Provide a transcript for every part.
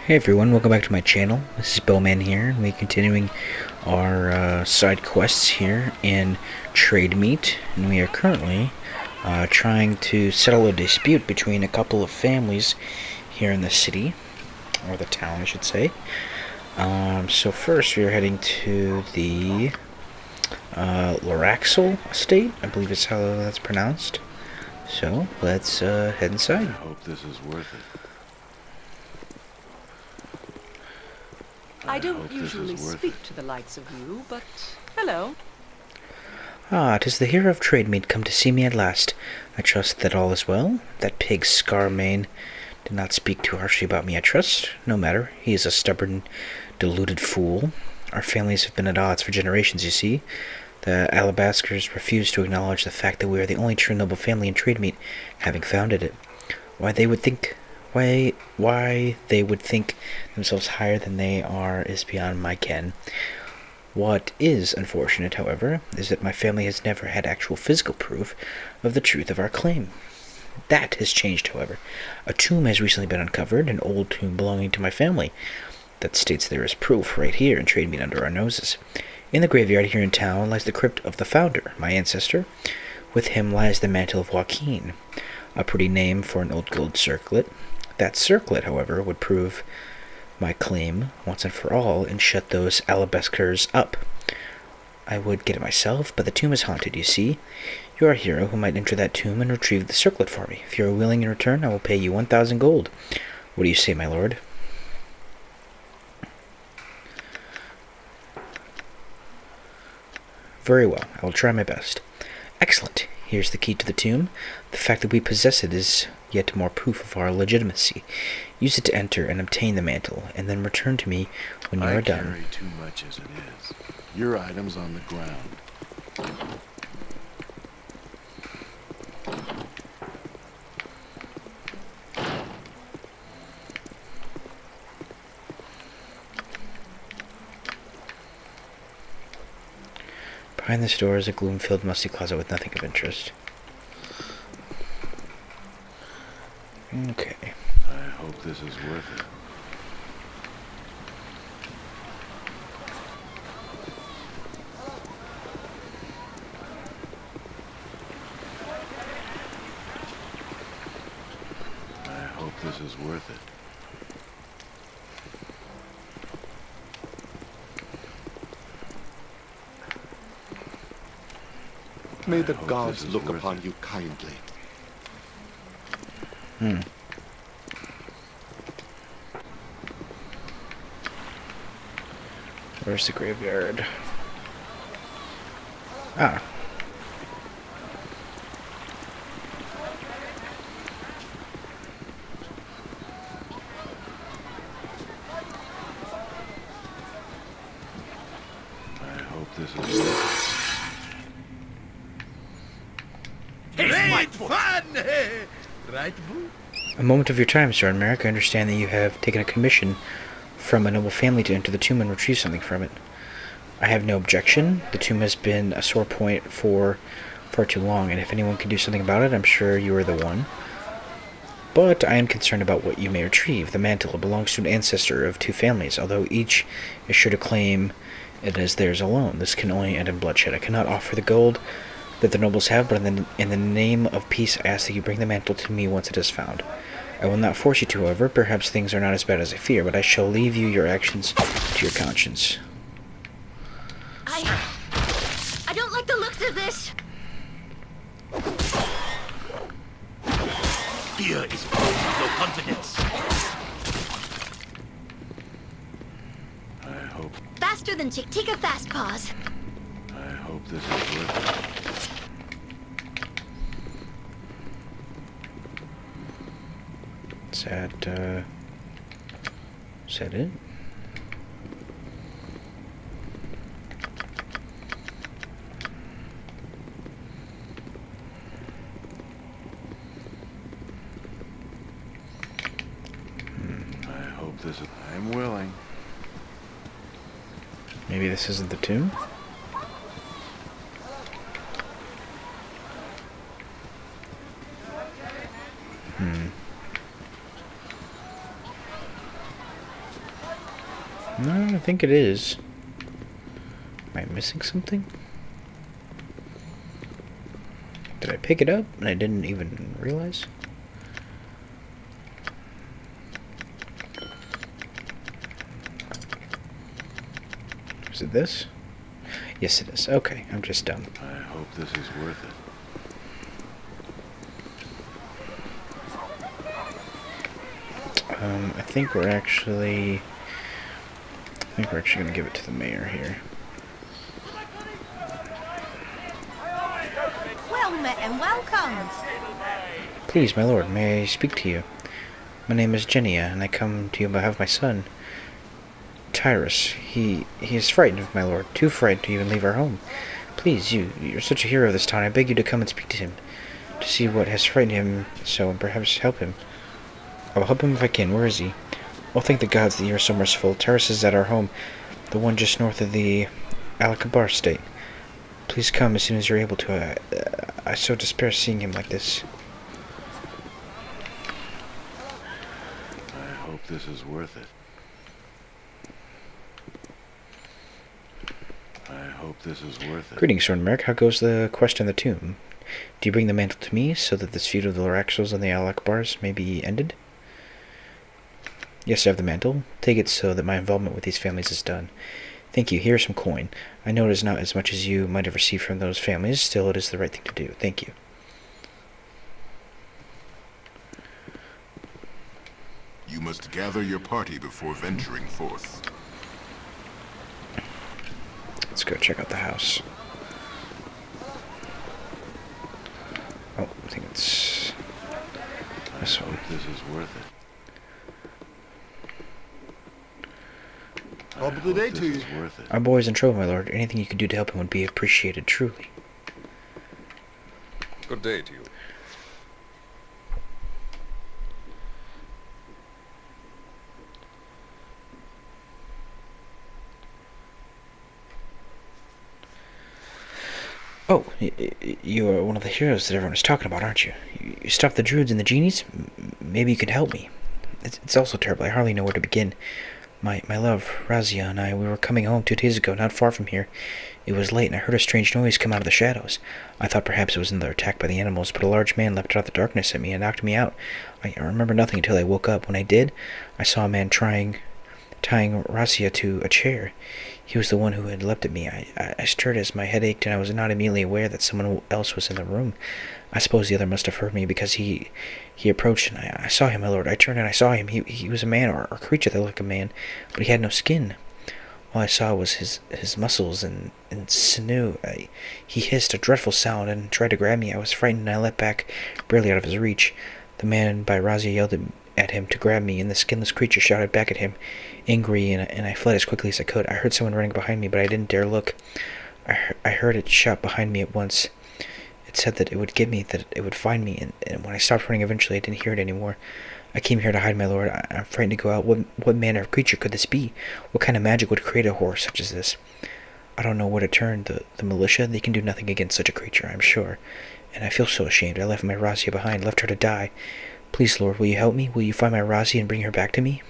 Hey everyone, welcome back to my channel. This is Bowman here, and we're continuing our side quests here in Trade Meet, and we are currently trying to settle a dispute between a couple of families here in the city, or the town I should say. So first we are heading to the Loraxel estate, I believe is how that's pronounced. So let's head inside. I hope this is worth it. I don't usually speak to the likes of you, but hello. Ah, 'tis the hero of trade meet come to see me at last. I trust that all is well. That pig Scarmane did not speak too harshly about me, I trust. No matter, he is a stubborn, deluded fool. Our families have been at odds for generations, you see. The Alabaskers refuse to acknowledge the fact that we are the only true noble family in trade meet, having founded it. Why they would think themselves higher than they are is beyond my ken. What is unfortunate, however, is that my family has never had actual physical proof of the truth of our claim. That has changed, however. A tomb has recently been uncovered, an old tomb belonging to my family, that states there is proof right here in trade meet under our noses. In the graveyard here in town lies the crypt of the founder, my ancestor. With him lies the mantle of Joaquin, a pretty name for an old gold circlet. That circlet, however, would prove my claim once and for all and shut those Alabaskers up. I would get it myself, but the tomb is haunted, you see. You are a hero who might enter that tomb and retrieve the circlet for me. If you are willing in return, I will pay you 1,000 gold. What do you say, my lord? Very well, I will try my best. Excellent. Here's the key to the tomb. The fact that we possess it is yet more proof of our legitimacy. Use it to enter and obtain the mantle, and then return to me when you are done. I carry too much as it is. Your item's on the ground. Behind this door is a gloom-filled, musty closet with nothing of interest. Okay. I hope this is worth it. I hope this is worth it. May the gods look upon you kindly. Where's the graveyard? Ah. I hope this is worth it. Great fun! Right, boo? A moment of your time, Sir Merrick. I understand that you have taken a commission from a noble family to enter the tomb and retrieve something from it. I have no objection. The tomb has been a sore point for far too long, and if anyone can do something about it, I'm sure you are the one. But I am concerned about what you may retrieve. The mantle belongs to an ancestor of two families, although each is sure to claim it as theirs alone. This can only end in bloodshed. I cannot offer the gold that the nobles have, but in the name of peace, I ask that you bring the mantle to me once it is found. I will not force you to, however. Perhaps things are not as bad as I fear, but I shall leave you your actions to your conscience. I don't like the looks of this. Fear is opposed to confidence. I hope Faster than Chick. Take a fast pause. this is worth it. Is that it? I hope this is... I'm willing. Maybe this isn't the tomb? No, I think it is. Am I missing something? Did I pick it up and I didn't even realize? Is it this? Yes, it is. Okay, I'm just dumb. I hope this is worth it. I think we're actually gonna give it to the mayor here. Well met and welcome. Please, my lord, may I speak to you? My name is Genia, and I come to you on behalf of my son, Tyrus. He is frightened, my lord, too frightened to even leave our home. Please, you're such a hero of this town. I beg you to come and speak to him, to see what has frightened him so, and perhaps help him. I will help him if I can. Where is he? Oh, thank the gods that you are so merciful. Tyrus is at our home, the one just north of the Alakabar state. Please come as soon as you're able to. I so despair seeing him like this. I hope this is worth it. I hope this is worth it. Greetings, Sir Merrick. How goes the quest in the tomb? Do you bring the mantle to me so that this feud of the Loraxos and the Alakbars may be ended? Yes, I have the mantle. Take it so that my involvement with these families is done. Thank you. Here is some coin. I know it is not as much as you might have received from those families. Still, it is the right thing to do. Thank you. You must gather your party before venturing forth. Let's go check out the house. Oh, I think it's this I one. hope this is worth it. Top of the day to you. This is worth it. Our boy is in trouble, my lord. Anything you could do to help him would be appreciated, truly. Good day to you. Oh, you are one of the heroes that everyone is talking about, aren't you? You stopped the druids and the genies? Maybe you could help me. It's also terrible. I hardly know where to begin. My love, Razia, and I, we were coming home 2 days ago, not far from here. It was late, and I heard a strange noise come out of the shadows. I thought perhaps it was another attack by the animals, but a large man leapt out of the darkness at me and knocked me out. I remember nothing until I woke up. When I did, I saw a man tying Razia to a chair. He was the one who had leapt at me. I stirred as my head ached, and I was not immediately aware that someone else was in the room. I suppose the other must have heard me, because he approached, and I saw him, my lord. I turned and I saw him. He was a man, or a creature that looked like a man, but he had no skin. All I saw was his muscles and sinew. He hissed a dreadful sound and tried to grab me. I was frightened, and I leapt back, barely out of his reach. The man by Razia yelled at him to grab me, and the skinless creature shouted back at him, angry, and I fled as quickly as I could. I heard someone running behind me, but I didn't dare look. I heard it shout behind me at once. It said that it would get me, that it would find me, and when I stopped running eventually, I didn't hear it anymore. I came here to hide, my lord. I'm frightened to go out. What manner of creature could this be? What kind of magic would create a horror such as this? I don't know where to turn. The militia, they can do nothing against such a creature, I'm sure. And I feel so ashamed. I left my Razia behind, left her to die. Please, Lord, will you help me? Will you find my Razia and bring her back to me?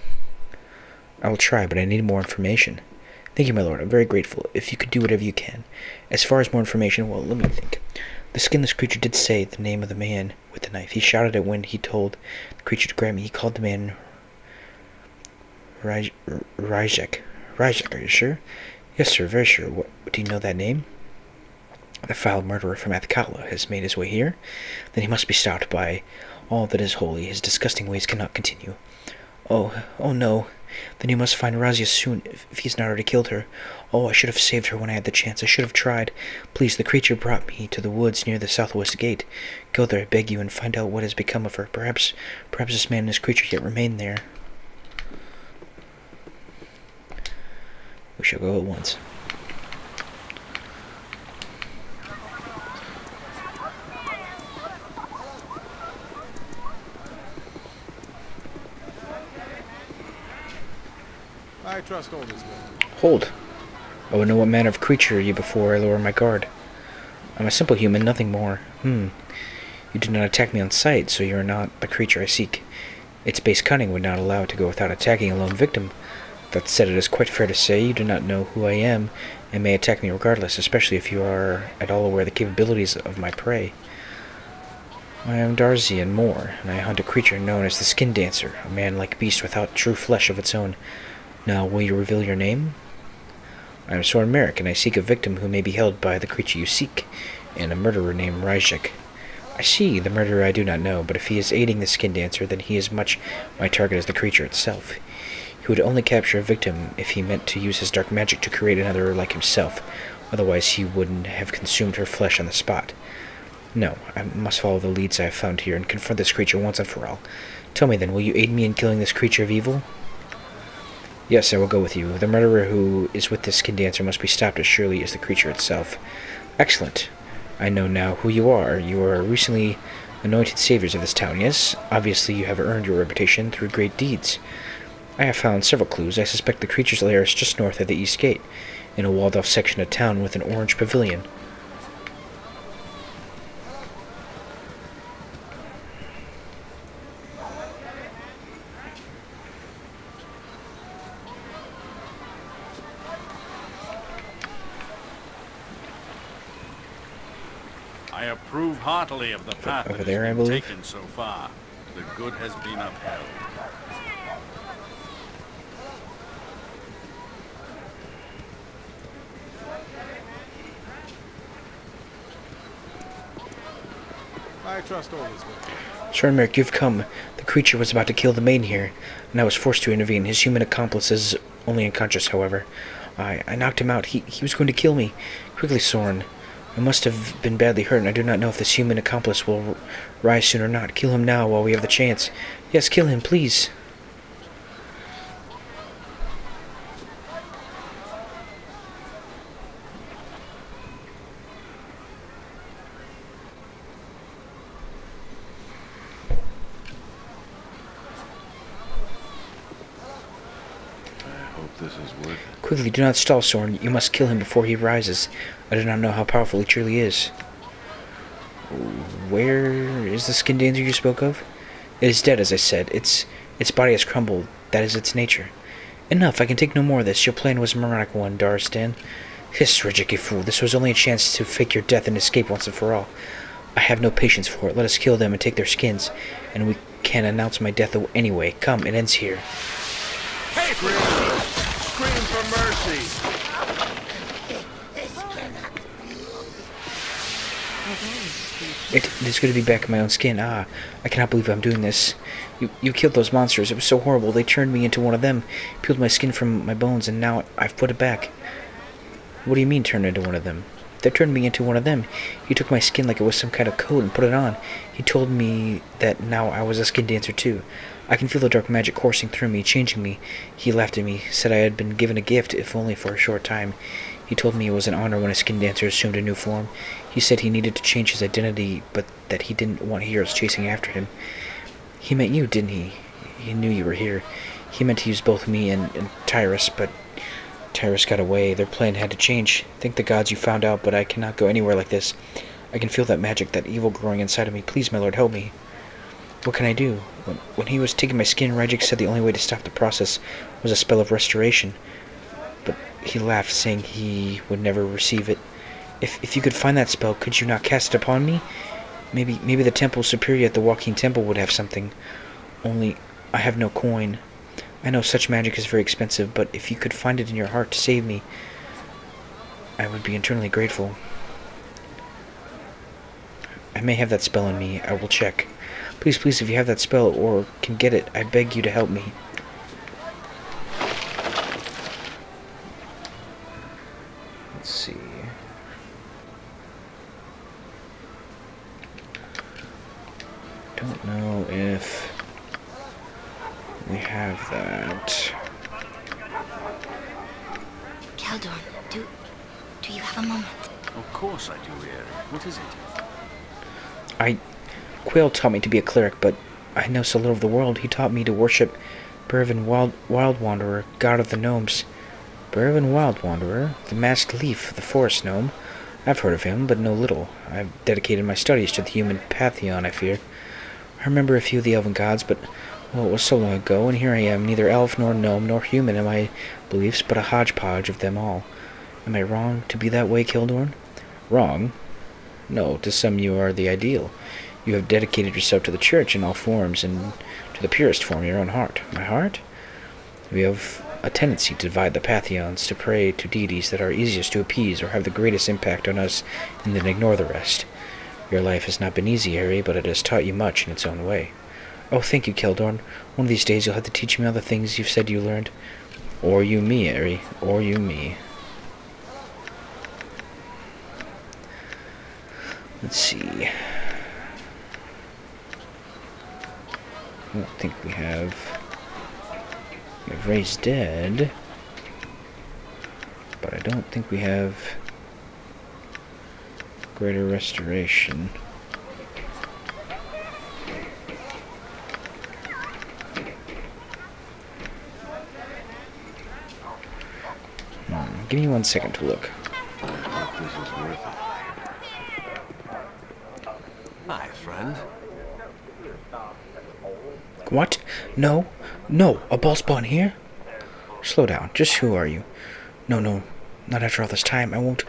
I will try, but I need more information. Thank you, my lord. I'm very grateful. If you could do whatever you can. As far as more information, well, let me think. The skinless creature did say the name of the man with the knife. He shouted it when he told the creature to grab me. He called the man Rajek. Rajek, are you sure? Yes, sir, very sure. What, do you know that name? The foul murderer from Athkala has made his way here? Then he must be stopped by all that is holy. His disgusting ways cannot continue. Oh no. Then you must find Razia soon, if he's not already killed her. Oh, I should have saved her when I had the chance. I should have tried. Please, the creature brought me to the woods near the southwest gate. Go there, I beg you, and find out what has become of her. Perhaps this man and his creature yet remain there. We shall go at once. I trust all this men. Hold. I would know what manner of creature are you before I lower my guard. I'm a simple human, nothing more. You did not attack me on sight, so you are not the creature I seek. Its base cunning would not allow it to go without attacking a lone victim. That said, it is quite fair to say you do not know who I am, and may attack me regardless, especially if you are at all aware of the capabilities of my prey. I am Darzian Moore, and I hunt a creature known as the Skin Dancer, a man-like beast without true flesh of its own. Now, will you reveal your name? I am Soren Merrick, and I seek a victim who may be held by the creature you seek, and a murderer named Ryjek. I see, the murderer I do not know, but if he is aiding the Skin Dancer, then he is much my target as the creature itself. He would only capture a victim if he meant to use his dark magic to create another like himself. Otherwise, he wouldn't have consumed her flesh on the spot. No, I must follow the leads I have found here and confront this creature once and for all. Tell me then, will you aid me in killing this creature of evil? Yes, I will go with you. The murderer who is with this Skin Dancer must be stopped as surely as the creature itself. Excellent. I know now who you are. You are recently anointed saviors of this town, yes? Obviously you have earned your reputation through great deeds. I have found several clues. I suspect the creature's lair is just north of the East Gate, in a walled-off section of town with an orange pavilion. I approve heartily of the path Over that there, I has been believe. taken so far. The good has been upheld. I trust all is well. Sorenmerk, you've come. The creature was about to kill the maiden here, and I was forced to intervene. His human accomplice is only unconscious, however. I knocked him out. He was going to kill me. Quickly, Soren. I must have been badly hurt, and I do not know if this human accomplice will rise soon or not. Kill him now while we have the chance. Yes, kill him, please. I hope this is worth it. Quickly, do not stall, Soren. You must kill him before he rises. I do not know how powerful he truly is. Where is the Skin Dancer you spoke of? It is dead, as I said. Its body has crumbled. That is its nature. Enough, I can take no more of this. Your plan was a moronic one, Darstan. Hiss, Ridgick, you fool. This was only a chance to fake your death and escape once and for all. I have no patience for it. Let us kill them and take their skins, and we can announce my death anyway. Come, it ends here. Hey, scream for mercy! It is good to be back in my own skin. I cannot believe I'm doing this. You killed those monsters. It was so horrible. They turned me into one of them, peeled my skin from my bones, and now I've put it back. What do you mean, turned into one of them? They turned me into one of them. He took my skin like it was some kind of coat and put it on. He told me that now I was a Skin Dancer too. I can feel the dark magic coursing through me, changing me. He laughed at me, said I had been given a gift, if only for a short time. He told me it was an honor when a Skin Dancer assumed a new form. He said he needed to change his identity, but that he didn't want heroes chasing after him. He meant you, didn't he? He knew you were here. He meant to use both me and Tyrus, but Tyrus got away. Their plan had to change. Thank the gods you found out, but I cannot go anywhere like this. I can feel that magic, that evil growing inside of me. Please, my lord, help me. What can I do? When he was taking my skin, Ryjek said the only way to stop the process was a spell of restoration. But he laughed, saying he would never receive it. If you could find that spell, could you not cast it upon me? Maybe the Temple Superior at the Walking Temple would have something. Only, I have no coin. I know such magic is very expensive, but if you could find it in your heart to save me, I would be eternally grateful. I may have that spell in me. I will check. Please, please, if you have that spell or can get it, I beg you to help me. Let's see. Don't know if we have that. Keldorn, do you have a moment? Of course I do, Eric. What is it? Quail taught me to be a cleric, but I know so little of the world. He taught me to worship Bervin Wild Wanderer, god of the gnomes. Bervin Wild Wanderer, the masked leaf, the forest gnome. I've heard of him, but know little. I've dedicated my studies to the human pantheon, I fear. I remember a few of the elven gods, but Well, it was so long ago, and here I am, neither elf nor gnome nor human in my beliefs, but a hodgepodge of them all. Am I wrong to be that way, Kildorn? Wrong? No, to some you are the ideal. You have dedicated yourself to the church in all forms, and to the purest form, your own heart. My heart? We have a tendency to divide the pantheons, to pray to deities that are easiest to appease or have the greatest impact on us, and then ignore the rest. Your life has not been easy, Harry, but it has taught you much in its own way. Oh, thank you, Kildorn. One of these days you'll have to teach me all the things you've said you learned. Or you me, Harry. Or you me. Let's see. I don't think we have... We have Raised Dead. But I don't think we have... Greater Restoration. Give me 1 second to look. I hope this is worth it. Hi, friend. What? No. No, a ball spawn here? Slow down. Just who are you? No, not after all this time. I won't.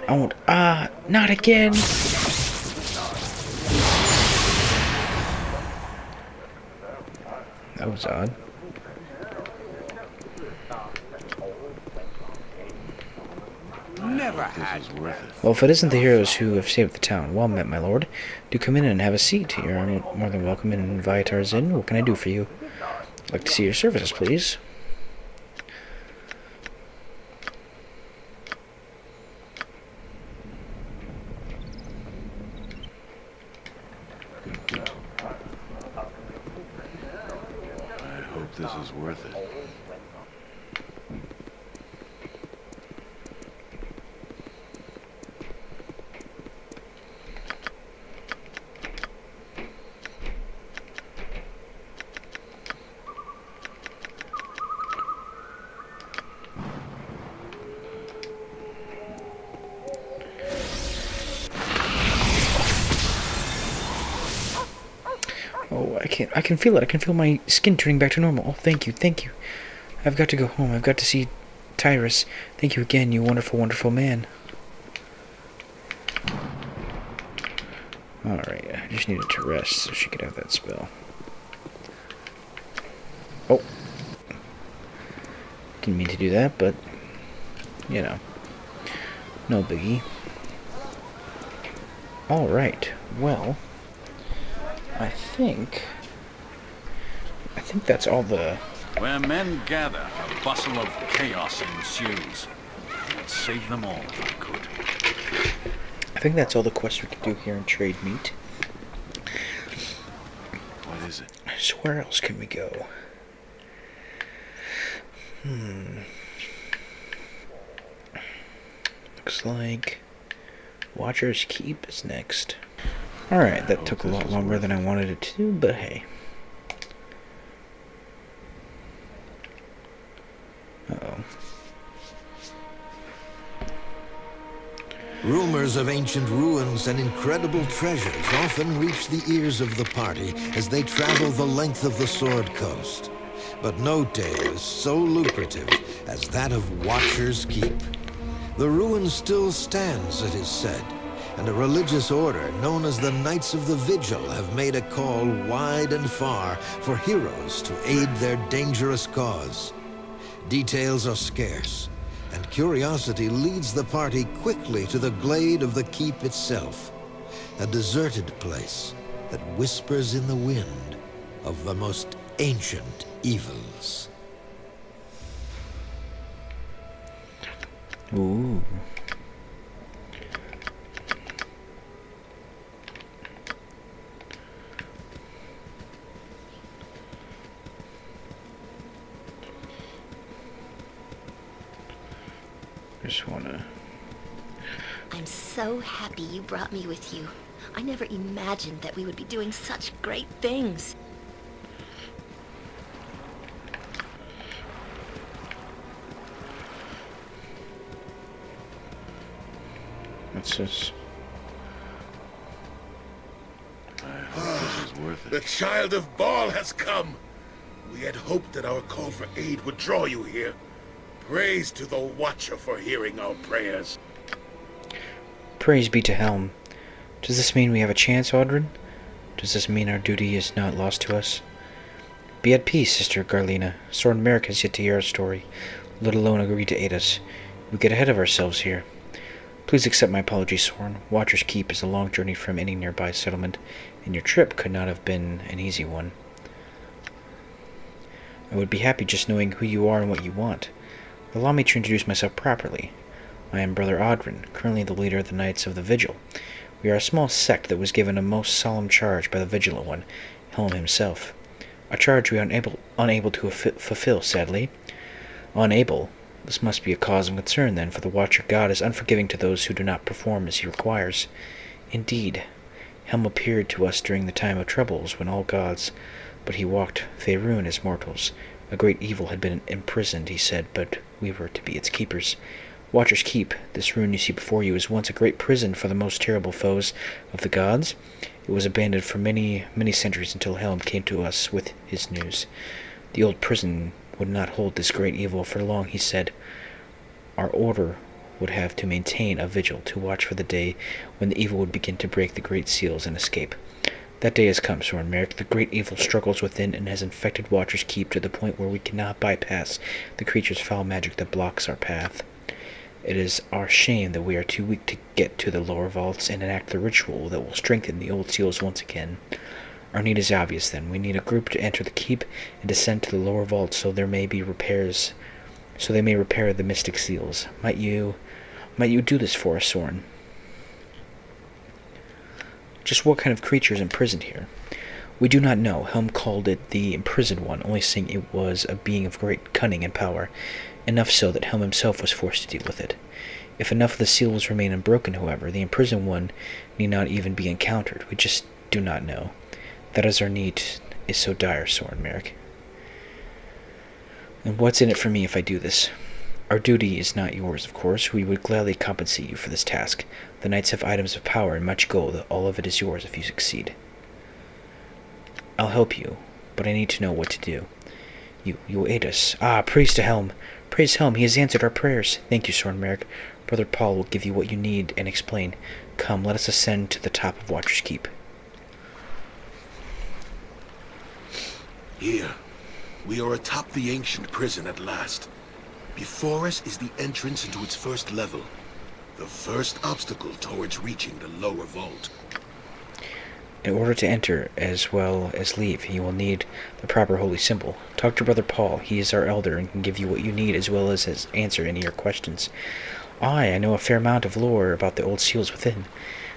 Not again. That was odd. Never had. This is worth it. Well, if it isn't the heroes who have saved the town, well met, my lord. Do come in and have a seat. You're more than welcome in Viatar's Inn. What can I do for you? I'd like to see your services, please. I hope this is worth it. Oh, I can feel it. I can feel my skin turning back to normal. Oh, thank you. I've got to go home. I've got to see Tyrus. Thank you again, you wonderful, wonderful man. Alright, I just needed to rest so she could have that spell. Oh. Didn't mean to do that, but, you know. No biggie. Alright, well, I think that's all the... Where men gather, a bustle of chaos ensues. I'd save them all if I could. I think that's all the quests we can do here in Trade Meet. What is it? So where else can we go? Looks like Watcher's Keep is next. Alright, that took a lot longer than I wanted it to, but hey. Uh-oh. Rumors of ancient ruins and incredible treasures often reach the ears of the party as they travel the length of the Sword Coast. But no tale is so lucrative as that of Watcher's Keep. The ruin still stands, it is said, and a religious order known as the Knights of the Vigil have made a call wide and far for heroes to aid their dangerous cause. Details are scarce, and curiosity leads the party quickly to the glade of the keep itself, a deserted place that whispers in the wind of the most ancient evils. Ooh. Just wanna... I'm so happy you brought me with you. I never imagined that we would be doing such great things. What's this? I hope this is worth The it. child of Baal has come. We had hoped that our call for aid would draw you here. Praise to the Watcher for hearing our prayers. Praise be to Helm. Does this mean we have a chance, Audrin? Does this mean our duty is not lost to us? Be at peace, Sister Garlina. Soren Merrick has yet to hear our story, let alone agree to aid us. We get ahead of ourselves here. Please accept my apologies, Soren. Watcher's Keep is a long journey from any nearby settlement, and your trip could not have been an easy one. I would be happy just knowing who you are and what you want. Allow me to introduce myself properly. I am Brother Audrin, currently the leader of the Knights of the Vigil. We are a small sect that was given a most solemn charge by the Vigilant One, Helm himself. A charge we are unable to fulfill, sadly. Unable? This must be a cause of concern, then, for the Watcher God is unforgiving to those who do not perform as he requires. Indeed, Helm appeared to us during the time of troubles, when all gods, but he walked Faerun as mortals. A great evil had been imprisoned, he said, but we were to be its keepers. Watcher's Keep, this ruin you see before you, is once a great prison for the most terrible foes of the gods. It was abandoned for many, many centuries until Helm came to us with his news. The old prison would not hold this great evil for long, he said. Our order would have to maintain a vigil to watch for the day when the evil would begin to break the great seals and escape. That day has come, Soren Merrick. The great evil struggles within and has infected Watcher's Keep to the point where we cannot bypass the creature's foul magic that blocks our path. It is our shame that we are too weak to get to the lower vaults and enact the ritual that will strengthen the old seals once again. Our need is obvious, then. We need a group to enter the keep and descend to the lower vaults so there may be repairs, so they may repair the mystic seals. Might you do this for us, Soren? Just what kind of creature is imprisoned here? We do not know. Helm called it the Imprisoned One, only saying it was a being of great cunning and power, enough so that Helm himself was forced to deal with it. If enough of the seals remain unbroken, however, the Imprisoned One need not even be encountered. We just do not know. That is our need is so dire, Soren Merrick. And what's in it for me if I do this? Our duty is not yours, of course. We would gladly compensate you for this task. The knights have items of power and much gold. All of it is yours if you succeed. I'll help you, but I need to know what to do. You will aid us. Ah, praise to Helm. Praise Helm, he has answered our prayers. Thank you, Soren Merrick. Brother Paul will give you what you need and explain. Come, let us ascend to the top of Watcher's Keep. Here, we are atop the ancient prison at last. Before us is the entrance into its first level, the first obstacle towards reaching the lower vault. In order to enter as well as leave, you will need the proper holy symbol. Talk to Brother Paul. He is our elder and can give you what you need as well as answer any of your questions. I know a fair amount of lore about the old seals within.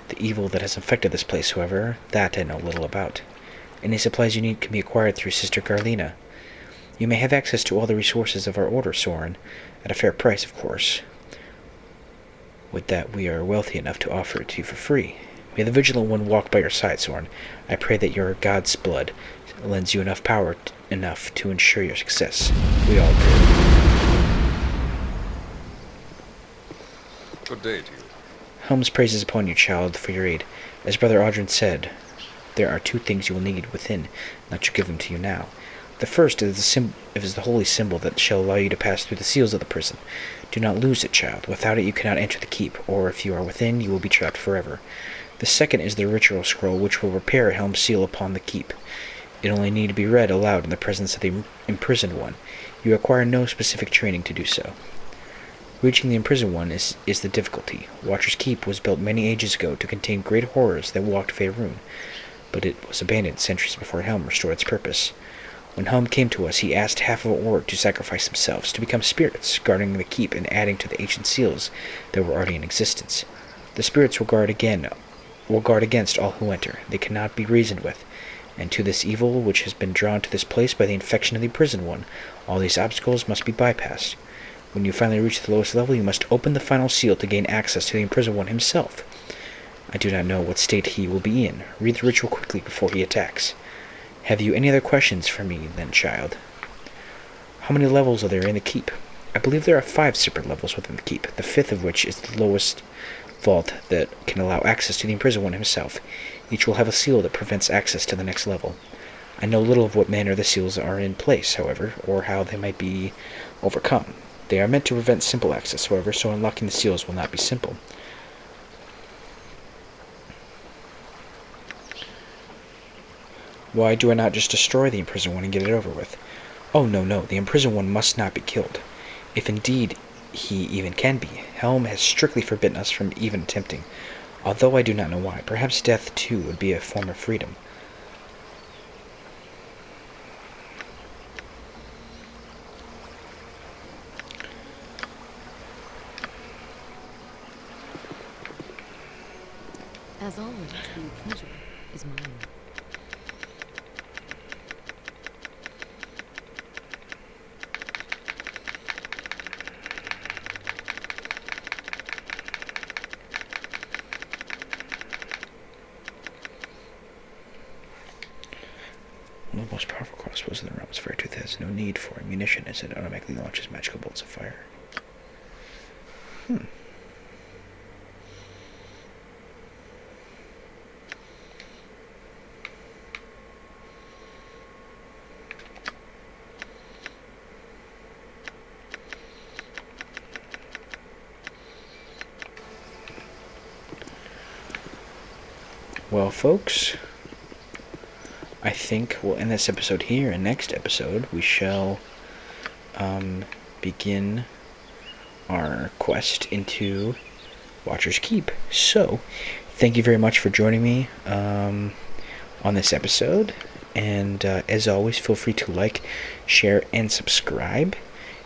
The evil that has infected this place, however, that I know little about. Any supplies you need can be acquired through Sister Garlina. You may have access to all the resources of our order, Soren, at a fair price, of course. With that, we are wealthy enough to offer it to you for free. May the Vigilant One walk by your side, Soren. I pray that your God's blood lends you enough power enough to ensure your success. We all pray. Good day to you. Helm's praises upon you, child, for your aid. As Brother Audrin said, there are two things you will need within, and I shall give them to you now. The first is the holy symbol that shall allow you to pass through the seals of the prison. Do not lose it, child. Without it you cannot enter the keep, or if you are within, you will be trapped forever. The second is the ritual scroll, which will repair Helm's seal upon the keep. It only need to be read aloud in the presence of the Imprisoned One. You require no specific training to do so. Reaching the Imprisoned One is the difficulty. Watcher's Keep was built many ages ago to contain great horrors that walked Faerun, but it was abandoned centuries before Helm restored its purpose. When Helm came to us, he asked half of our org to sacrifice themselves, to become spirits, guarding the keep and adding to the ancient seals that were already in existence. The spirits will guard against all who enter. They cannot be reasoned with. And to this evil, which has been drawn to this place by the infection of the Imprisoned One, all these obstacles must be bypassed. When you finally reach the lowest level, you must open the final seal to gain access to the Imprisoned One himself. I do not know what state he will be in. Read the ritual quickly before he attacks. Have you any other questions for me, then, child? How many levels are there in the keep? I believe there are 5 separate levels within the keep, the 5th of which is the lowest vault that can allow access to the Imprisoned One himself. Each will have a seal that prevents access to the next level. I know little of what manner the seals are in place, however, or how they might be overcome. They are meant to prevent simple access, however, so unlocking the seals will not be simple. Why do I not just destroy the imprisoned one and get it over with? Oh, no, no, the imprisoned one must not be killed. If indeed he even can be, Helm has strictly forbidden us from even attempting. Although I do not know why. Perhaps death, too, would be a form of freedom. As always, the pleasure is mine. One of the most powerful crossbows in the realm, Fairtooth has no need for ammunition as it automatically launches magical bolts of fire. Well, folks, I think we'll end this episode here, and next episode we shall begin our quest into Watcher's Keep. So, thank you very much for joining me on this episode, and as always, feel free to like, share, and subscribe,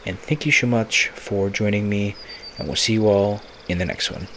and thank you so much for joining me, and we'll see you all in the next one.